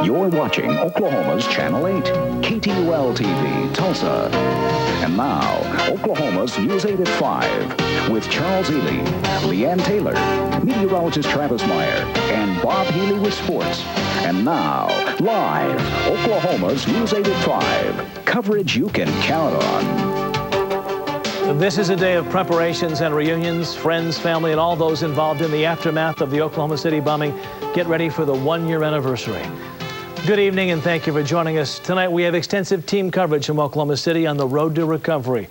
You're watching Oklahoma's Channel 8, KTUL-TV, Tulsa. And now, Oklahoma's News 8 at 5 with Charles Ely, Leanne Taylor, meteorologist Travis Meyer, and Bob Healy with sports. And now, live, Oklahoma's News 8 at 5. Coverage you can count on. This is a day of preparations and reunions. Friends, family, and all those involved in the aftermath of the Oklahoma City bombing get ready for the one-year anniversary. Good evening, and thank you for joining us. Tonight, we have extensive team coverage from Oklahoma City on the road to recovery.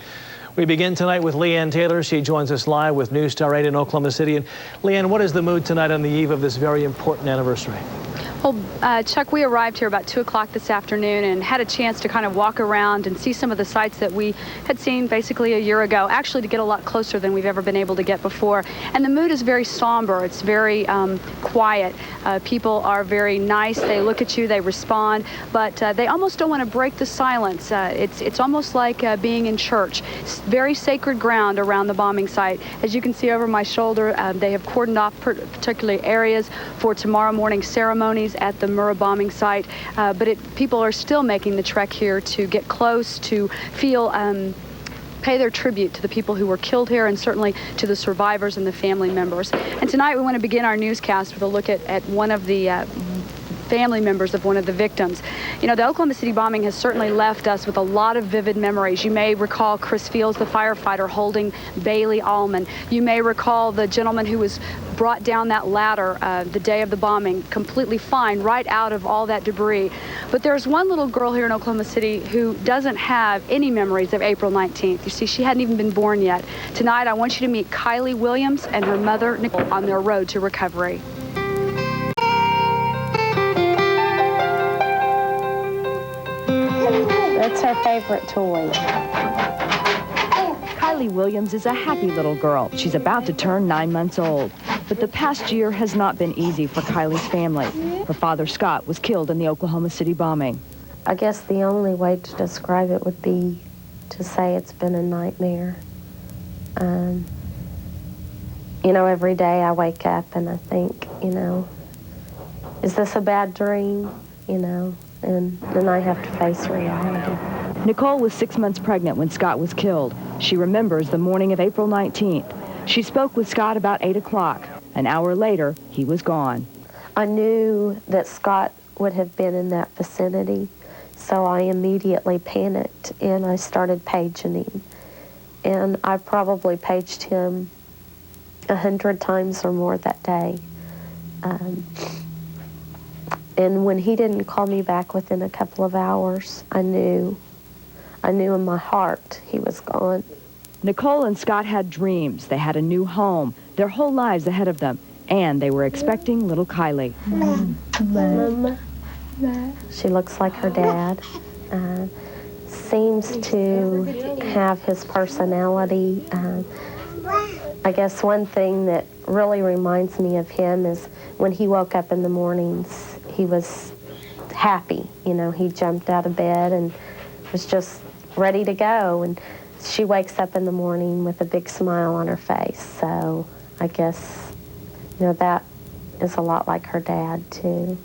We begin tonight with Leanne Taylor. She joins us live with News Star 8 in Oklahoma City. And Leanne, what is the mood tonight on the eve of this very important anniversary? Well, Chuck, we arrived here about 2 o'clock this afternoon and had a chance to kind of walk around and see some of the sites that we had seen basically a year ago, actually to get a lot closer than we've ever been able to get before. And the mood is very somber. It's very quiet. People are very nice. They look at you, they respond, but they almost don't want to break the silence. It's almost like being in church. It's very sacred ground around the bombing site. As you can see over my shoulder, they have cordoned off particular areas for tomorrow morning ceremonies at the Murrah bombing site, but people are still making the trek here to get close, to feel pay their tribute to the people who were killed here and certainly to the survivors and the family members. And tonight we want to begin our newscast with a look at one of the family members of one of the victims. You know, the Oklahoma City bombing has certainly left us with a lot of vivid memories. You may recall Chris Fields, the firefighter, holding Bailey Allman. You may recall the gentleman who was brought down that ladder the day of the bombing, completely fine, right out of all that debris. But there's one little girl here in Oklahoma City who doesn't have any memories of April 19th. You see, she hadn't even been born yet. Tonight, I want you to meet Kylie Williams and her mother, Nicole, on their road to recovery. That's her favorite toy. Kylie Williams is a happy little girl. She's about to turn 9 months old. But the past year has not been easy for Kylie's family. Her father, Scott, was killed in the Oklahoma City bombing. I guess the only way to describe it would be to say it's been a nightmare. You know, every day I wake up and I think, you know, is this a bad dream? You know, and then I have to face reality. Nicole was 6 months pregnant when Scott was killed. She remembers the morning of April 19th. She spoke with Scott about 8 o'clock. An hour later, he was gone. I knew that Scott would have been in that vicinity, so I immediately panicked and I started paging him. And I probably paged him 100 times or more that day. And when he didn't call me back within a couple of hours, I knew in my heart he was gone. Nicole and Scott had dreams. They had a new home, their whole lives ahead of them, and they were expecting little Kylie. Mama. She looks like her dad. Seems to have his personality. I guess one thing that really reminds me of him is when he woke up in the mornings, he was happy. You know, he jumped out of bed and was just ready to go. And she wakes up in the morning with a big smile on her face. So I guess, you know, that is a lot like her dad, too.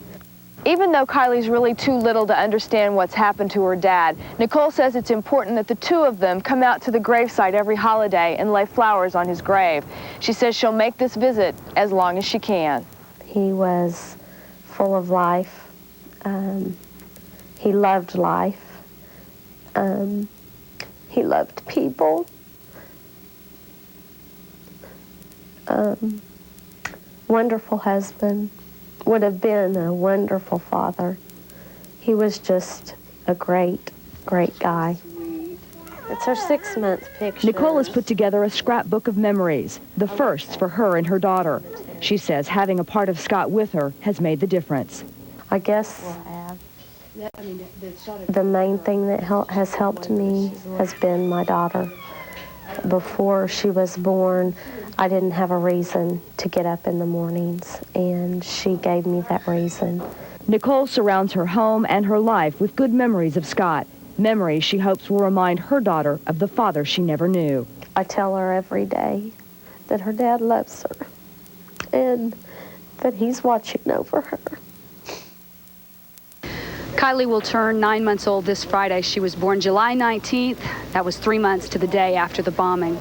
Even though Kylie's really too little to understand what's happened to her dad, Nicole says it's important that the two of them come out to the gravesite every holiday and lay flowers on his grave. She says she'll make this visit as long as she can. He was full of life. He loved life. He loved people. Wonderful husband. Would have been a wonderful father. He was just a great, great guy. It's her 6-month picture. Nicole has put together a scrapbook of memories, the first for her and her daughter. She says having a part of Scott with her has made the difference. I guess the main thing that has helped me has been my daughter. Before she was born, I didn't have a reason to get up in the mornings, and she gave me that reason. Nicole surrounds her home and her life with good memories of Scott, memories she hopes will remind her daughter of the father she never knew. I tell her every day that her dad loves her and that he's watching over her. Kylie will turn 9 months old this Friday. She was born July 19th. That was 3 months to the day after the bombing.